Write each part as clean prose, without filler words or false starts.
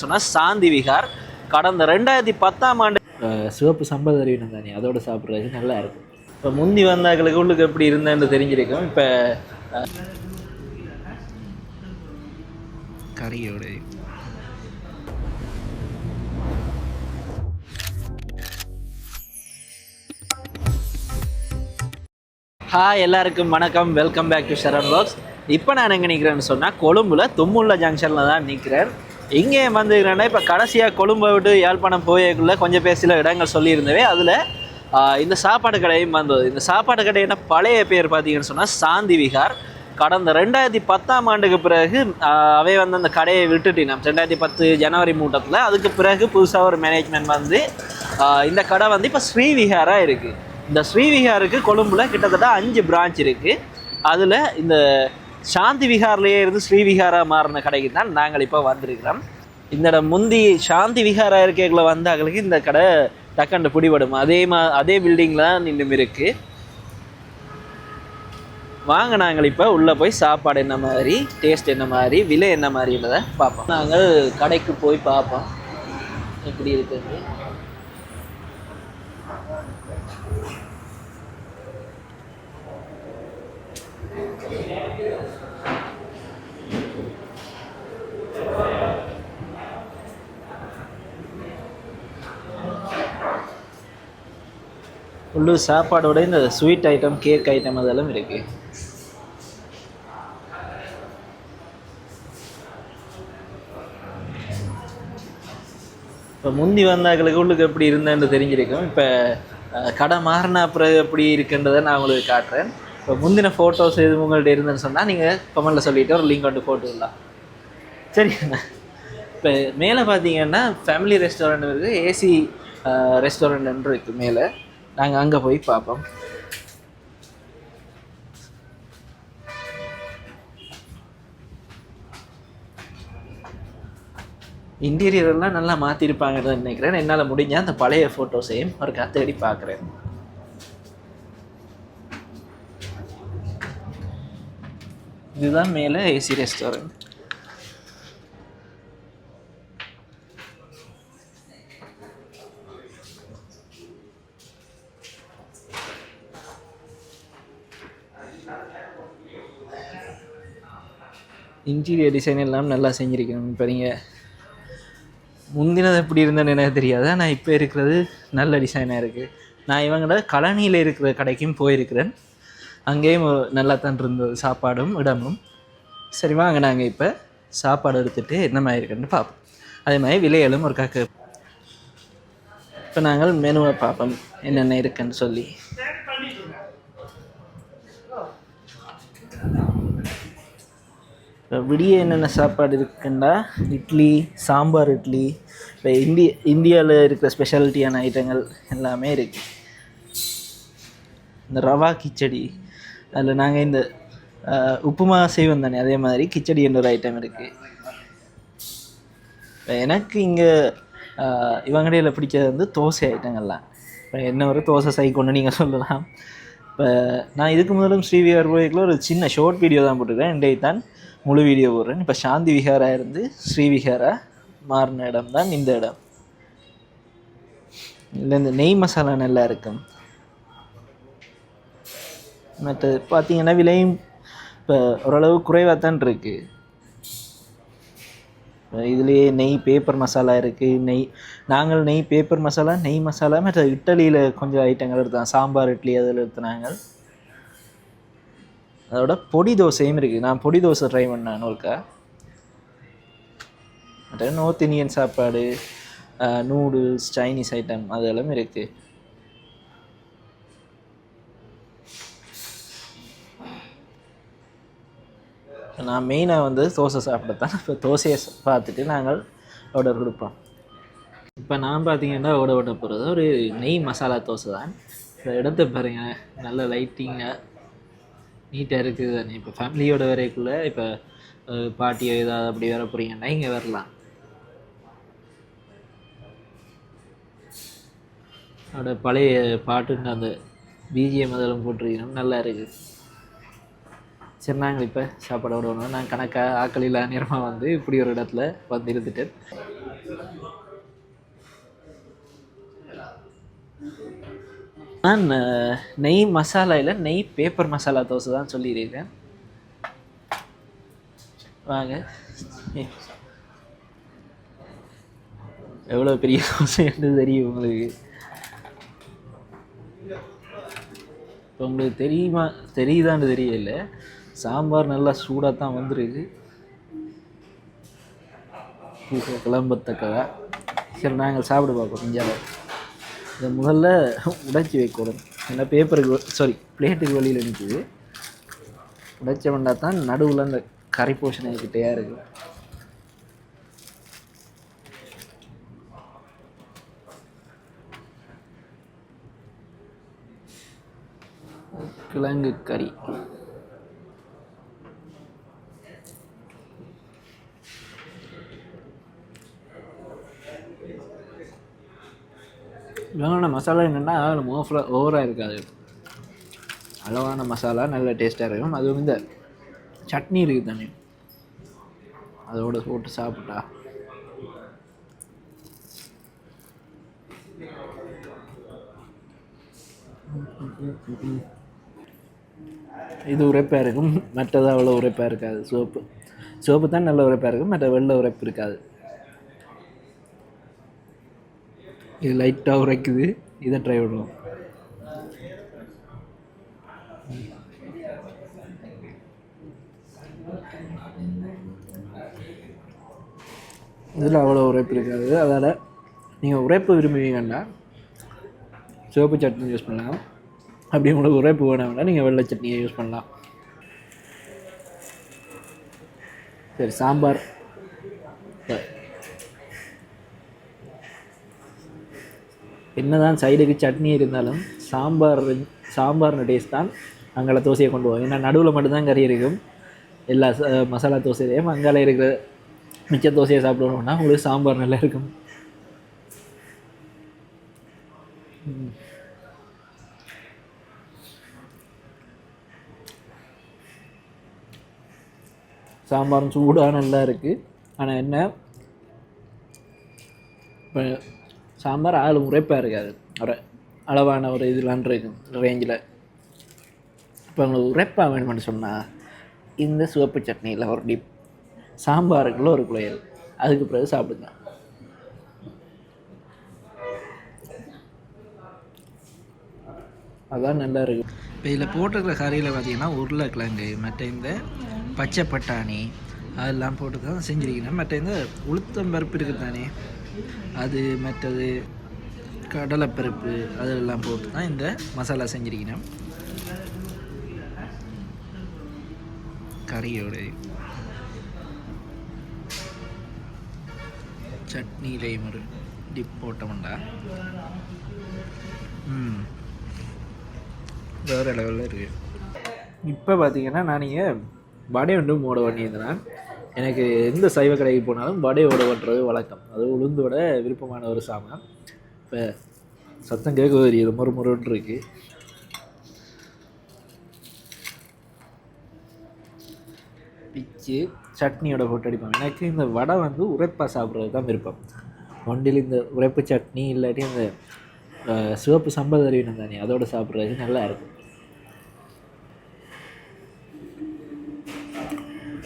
சொன்னால் சாந்தி விகார் கடந்த 2010ஆம் ஆண்டு சிவப்பு சம்பல் அறிவினம் தானே அதோட சாப்பிட்றது நல்லா இருக்கும். இப்போ முந்தி வந்தாக்களுக்கு உள்ளுக்கு எப்படி இருந்தேன்னு தெரிஞ்சிருக்கும். இப்போ கறியோட எல்லாருக்கும் வணக்கம், welcome back to Sharan vlogs. இப்போ நான் எங்கே நிற்கிறேன்னு சொன்னால் கொழும்புல தும்முள்ள ஜங்ஷனில் தான் நிற்கிறேன். இங்கே வந்துக்கிறேன்னா இப்போ கடைசியாக கொழும்பை விட்டு யாழ்ப்பாணம் போயக்குள்ளே கொஞ்சம் பேர் சில இடங்கள் சொல்லியிருந்தவே அதில் இந்த சாப்பாடு கடையும் வந்தது. இந்த சாப்பாடு கடையின பழைய பேர் பார்த்தீங்கன்னு சொன்னால் சாந்தி விகார். கடந்த 2010ஆம் ஆண்டுக்கு பிறகு அவை வந்து அந்த கடையை விட்டுட்டினோம். 2010 ஜனவரி மூட்டத்தில். அதுக்கு பிறகு புதுசாக ஒரு மேனேஜ்மெண்ட் வந்து இந்த கடை வந்து இப்போ ஸ்ரீவிகாராக இருக்குது. இந்த ஸ்ரீவிகாருக்கு கொழும்புல கிட்டத்தட்ட 5 பிரான்ச் இருக்குது. அதில் இந்த சாந்தி விகார்லேயே இருந்து ஸ்ரீவிகாராக மாறின கடைக்கு தான் நாங்கள் இப்போ வந்திருக்கிறோம். இந்த இடம் முந்தி சாந்தி விகாரா இருக்கைகளை வந்தாங்களுக்கு இந்த கடை டக்கண்டு பிடிபடும். அதே பில்டிங்கில் தான் இன்னும் இருக்குது. வாங்க நாங்கள் இப்போ உள்ளே போய் சாப்பாடு என்ன மாதிரி, டேஸ்ட் என்ன மாதிரி, விலை என்ன மாதிரின்றதை பார்ப்போம். நாங்கள் கடைக்கு போய் பார்ப்போம் எப்படி இருக்குது. உள்ளூர் சாப்பாடோட இந்த ஸ்வீட் ஐட்டம், கேக் ஐட்டம் அதெல்லாம் இருக்குது. இப்போ முந்தி வந்தாக்களுக்கு உள்ளுக்கு எப்படி இருந்தேன்னு தெரிஞ்சிருக்கும். இப்போ கடை மாறின அப்புறம் எப்படி இருக்குன்றதை நான் உங்களுக்கு காட்டுறேன். இப்போ முந்தின ஃபோட்டோஸ் எது உங்கள்கிட்ட இருந்தேன்னு சொன்னால் நீங்கள் கமெண்டில் சொல்லிவிட்டு ஒரு லிங்க் வந்து போட்டுக்கலாம். சரிங்கண்ணா. இப்போ மேலே பார்த்தீங்கன்னா ஃபேமிலி ரெஸ்டாரண்ட் இருக்குது, ஏசி ரெஸ்டாரண்ட் இருக்குது மேலே. நாங்கள் அங்கே போய் பார்ப்போம். இன்டீரியரெல்லாம் நல்லா மாற்றிருப்பாங்கன்னு நினைக்கிறேன். என்னால் முடிஞ்சால் அந்த பழைய ஃபோட்டோஸையும் ஒரு தேடி பார்க்குறேன். இதுதான் மேலே ஏசி ரெஸ்டாரண்ட். இன்டீரியர் டிசைன் எல்லாம் நல்லா செஞ்சுருக்கணும். இப்போ நீங்கள் முந்தினது எப்படி இருந்தேன்னு எனக்கு தெரியாது. நான் இப்போ இருக்கிறது நல்ல டிசைனாக இருக்குது. நான் இவங்களோட கழனியில் இருக்கிற கடைக்கும் போயிருக்கிறேன். அங்கேயும் நல்லா தான் இருந்தது சாப்பாடும் இடமும். சரி வாங்க நாங்கள் இப்போ சாப்பாடு எடுத்துகிட்டு என்ன மாதிரி இருக்குன்னு பார்ப்போம். அதே மாதிரி விலைகளும் ஒரு காக்கு. இப்போ நாங்கள் மெனுவை பார்ப்போம் என்னென்ன இருக்குன்னு சொல்லி. இப்போ விடிய என்னென்ன சாப்பாடு இருக்குன்னா இட்லி, சாம்பார் இட்லி, இப்போ இந்தியாவில் இருக்கிற ஸ்பெஷாலிட்டியான ஐட்டங்கள் எல்லாமே இருக்குது. இந்த ரவா கிச்சடி, அதில் நாங்கள் இந்த உப்புமா செய்வோம் தானே, அதே மாதிரி கிச்சடி என்ற ஒரு ஐட்டம் இருக்குது. இப்போ எனக்கு இங்கே இவங்கடையில் பிடிச்சது வந்து தோசை ஐட்டங்கள்லாம். இப்போ என்ன ஒரு தோசை சைக்கொண்டு நீங்கள் சொல்லலாம். இப்போ நான் இதுக்கு முதலும் ஸ்ரீவிகார் போய்க்குள்ள ஒரு சின்ன ஷார்ட் வீடியோ தான் போட்டிருக்கேன். இன்றைக்கு தான் முழு வீடியோ போடுறேன். இப்போ சாந்தி விகாரா இருந்து ஸ்ரீவிகாரா மாறின இடம் தான் இந்த இடம். இல்லை இந்த நெய் மசாலா நல்லா இருக்கும். மற்ற பார்த்தீங்கன்னா விலையும் இப்போ ஓரளவு குறைவாக தான் இருக்குது. இதுலேயே நெய் பேப்பர் மசாலா இருக்குது. நாங்கள் நெய் பேப்பர் மசாலா, நெய் மசாலா, மற்ற இட்டலியில் கொஞ்சம் ஐட்டங்கள் எடுத்தோம். சாம்பார் இட்லி அதில் எடுத்துனாங்க. அதோட பொடி தோசையும் இருக்குது. நான் பொடி தோசை ட்ரை பண்ணேன் ஒருக்கா. மற்ற நார்த் இந்தியன் சாப்பாடு, நூடுல்ஸ், சைனீஸ் ஐட்டம் அதெல்லாம் இருக்குது. நான் மெயினாக வந்து தோசை சாப்பிடத்தான். இப்போ தோசையை பார்த்துட்டு நாங்கள் ஆர்டர் கொடுப்போம். இப்போ நான் பார்த்தீங்கன்னா ஓட போகிறது ஒரு நெய் மசாலா தோசை தான். இந்த இடத்த பாருங்க, நல்ல லைட்டிங்காக நீட்டாக இருக்குது தானே. இப்போ ஃபேமிலியோட வரைக்குள்ளே இப்போ பாட்டியோ ஏதாவது அப்படி வர போகிறீங்கன்னா இங்கே வரலாம். அதோட பழைய பாட்டுன்னு அந்த பிஜிஎம் அதெல்லாம் போட்டிருக்கணும், நல்லா இருக்குது. சரி நாங்கள் இப்போ சாப்பாடு விடணும். நான் கணக்காக ஆக்களில் நேரமாக வந்து இப்படி ஒரு இடத்துல வந்து இருந்துட்டேன். நான் நெய் மசாலா இல்லை, நெய் பேப்பர் மசாலா தோசை தான் சொல்லியிருக்கேன். வாங்க, எவ்வளோ பெரிய தோசை என்று தெரியும் உங்களுக்கு. இப்போ உங்களுக்கு தெரியுதான்னு தெரியல. சாம்பார் நல்லா சூடாக தான் வந்துருக்கு, கிளம்பத்தக்கதா. சரி நாங்கள் சாப்பிட பார்ப்போம். இந்தியாவில் இதை முதல்ல உடைச்சி வைக்கணும். ஏன்னா பேப்பருக்கு பிளேட்டுக்கு வெளியில் நிற்குது. உடைச்ச வேண்டா தான் நடுவில் அந்த கறி போஷன் கிட்டையா இருக்கு. கிழங்கு கறி இவங்களோட மசாலா என்னென்னா ஓவராக இருக்காது. அளவான மசாலா நல்ல டேஸ்ட்டாக இருக்கும். அதுவும் இந்த சட்னி இருக்குது தானே, அதோட போட்டு சாப்பிட்டா இது உரைப்பாக இருக்கும். மற்றது அவ்வளோ உரைப்பாக இருக்காது. சோப்பு தான் நல்ல உரைப்பாக இருக்கும், மற்ற வெள்ளை உரைப்பு இருக்காது. இது லைட்டாக உரைக்குது. இதை ட்ரை பண்ணுவோம். இதில் அவ்வளோ உரைப்பு இருக்காது. அதனால் நீங்கள் உரைப்பு விரும்புவீங்கன்னா சிவப்பு சட்னி யூஸ் பண்ணலாம். அப்படி உங்களுக்கு உரைப்பு வேணாம்னா நீங்கள் வெள்ளை சட்னியை யூஸ் பண்ணலாம். சரி, சாம்பார் என்னதான் சைடுக்கு சட்னி இருந்தாலும் சாம்பார்னு டேஸ்ட் தான் அங்கே தோசையை கொண்டு போவோம். ஏன்னா நடுவில் மட்டும்தான் கறி இருக்கும். எல்லா மசாலா தோசையிலையும் அங்கால இருக்கிற மிச்ச தோசையை சாப்பிடணும்னா உங்களுக்கு சாம்பார் நல்லா இருக்கும். சாம்பாரும் சூடாக நல்லா இருக்குது. ஆனால் என்ன, இப்போ சாம்பார் உரைப்பாக இருக்காது. ஒரு அளவான ஒரு இதெல்லாம் இருக்கும் ரேஞ்சில். இப்போ உங்களுக்கு உரைப்பாக வேணும்னு சொன்னால் இந்த சிவப்பு சட்னியில் ஒரு டிப், சாம்பாருக்குள்ள ஒரு குழையல், அதுக்கு பிறகு சாப்பிடுங்க. அதான் நல்லா இருக்கும். இப்போ இதில் போட்டிருக்கிற கறியில் பார்த்தீங்கன்னா உருளைக்கிழங்கு, மற்ற இந்த பச்சை பட்டாணி அதெல்லாம் போட்டு தான் செஞ்சுருக்கணும். மற்ற இந்த உளுத்தம்பருப்பு இருக்குது தானே, அது மற்றது கடலைப்பருப்பு அதெல்லாம் போட்டு தான் இந்த மசாலா செஞ்சுருக்கணும். கறியோட சட்னியிலையும் ஒரு டிப் போட்டோம்டா வேறு லெவலில் இருக்குது. இப்போ பார்த்தீங்கன்னா நான் வடை ஒன்று மூட பண்ணியிருந்தேன். எனக்கு எந்த சைவ கடைக்கு போனாலும் வடையோட ஓட்டுறது வழக்கம். அது உளுந்தோட விருப்பமான ஒரு சாமான். இப்போ சத்தம் கேட்க தெரியுது, முறுமுறுன்னு இருக்குது. பிச்சு சட்னியோட போட்டு அடிப்பாங்க. எனக்கு இந்த வடை வந்து உரைப்பாக சாப்பிட்றது தான் விருப்பம். ஒன்றில் இந்த உரைப்பு சட்னி இல்லாட்டி அந்த சிவப்பு சம்பல் அறிவினம் தானே, அதோடு சாப்பிட்றது நல்லா இருக்கும்.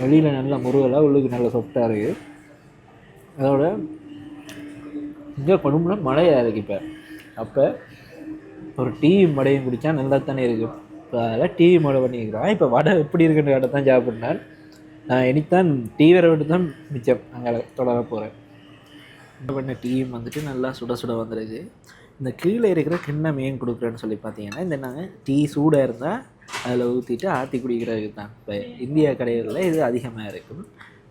வெளியில் நல்லா முருகலாக, உள்ளுக்கு நல்லா சொஃப்டாக இருக்குது. அதோட இங்கே கொழும்புல மழையாக இருக்குது. இப்போ அப்போ ஒரு டீ வடையும் குடித்தா நல்லா தானே இருக்கும். இப்போ அதெல்லாம் டீ மழை பண்ணியிருக்கிறோம். இப்போ வடை எப்படி இருக்குன்ற கடை தான் சாப்பிட்னார். நான் இனித்தான் டீ வரை விட்டு தான் மிச்சம் அங்கே தொடர போகிறேன். பண்ண டீயும் வந்துட்டு நல்லா சுட சுட வந்துருக்கு. இந்த கீழே இருக்கிற கிண்ணம் ஏன் கொடுக்குறேன்னு சொல்லி பார்த்தீங்கன்னா, இந்த நாங்கள் டீ சூடாக இருந்தால் அதில் ஊற்றிட்டு ஆற்றி குடிக்கிறதுக்கு தான். இப்போ இந்தியா கடைகளில் இது அதிகமாக இருக்கும்.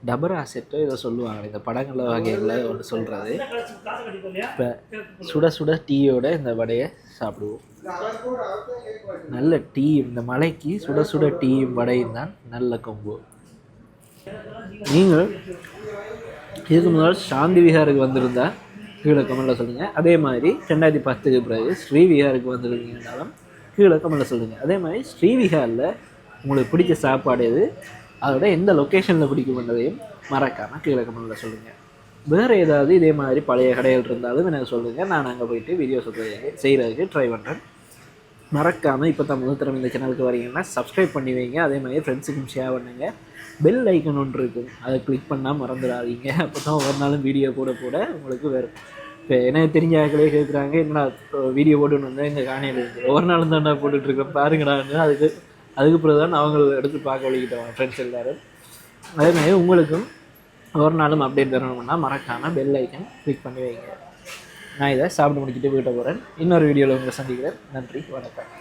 டபரா செட்டோ இதை சொல்லுவாங்க, இந்த படங்கள வகைகளில் ஒன்று சொல்கிறது. இப்போ சுட சுட டீயோட இந்த வடையை சாப்பிடுவோம். நல்ல டீ, இந்த மலைக்கு சுட சுட டீயும் வடையும் தான் நல்ல கொம்பு. நீங்கள் இதுக்கு முதல் சாந்தி விஹாருக்கு வந்திருந்தா கீழே கமெண்ட்டில் சொல்லுங்கள். அதே மாதிரி 2010க்கு பிறகு ஸ்ரீவிஹாருக்கு வந்துருந்தீங்கன்னாலும் கீழே கமெண்ட்டில் சொல்லுங்கள். அதே மாதிரி ஸ்ரீவிஹாரில் உங்களுக்கு பிடிச்ச சாப்பாடு எது, அதோட எந்த லொக்கேஷனில் பிடிக்கும்ன்றதையும் மறக்காமல் கீழே கமெண்ட்டில் சொல்லுங்கள். வேறு ஏதாவது இதே மாதிரி பழைய கடைகள் இருந்தாலும் எனக்கு சொல்லுங்கள், நான் அங்கே போயிட்டு வீடியோஸ் செய்கிறதுக்கு ட்ரை பண்ணுறேன். மறக்காமல் இப்போ தான் முதல் தடவை இந்த சேனலுக்கு வரீங்கன்னா சப்ஸ்கிரைப் பண்ணி வைங்க. அதே மாதிரி ஃப்ரெண்ட்ஸுக்கும் ஷேர் பண்ணுங்கள். பெல் ஐக்கன் ஒன்று இருக்குது, அதை கிளிக் பண்ணால் மறந்துடாதீங்க. அப்போ தான் ஒவ்வொரு நாளும் வீடியோ போட உங்களுக்கு வரும். இப்போ எனக்கு தெரிஞ்ச ஆக்களே கேட்குறாங்க, என்னடா வீடியோ போட்டுன்னு வந்தால் எங்கள் காணையில் இருக்குது, ஒவ்வொரு நாளும் தான் நான் போட்டுட்ருக்கேன் பாருங்கடான்னு. அதுக்கு பிறகு தான் அவங்கள எடுத்து பார்க்க வழிக்கிட்டோம் ஃப்ரெண்ட்ஸ் எல்லோரும். அதே மாதிரி உங்களுக்கும் ஒரு நாளும் அப்டேட் வரணும்னா மறக்காமல் பெல் ஐக்கன் கிளிக் பண்ணி வைங்க. நான் இதை சாப்பிட்டு முடிச்சுட்டு வீட்டை போகிறேன். இன்னொரு வீடியோவில் உங்களை சந்திக்கிறேன். நன்றி, வணக்கம்.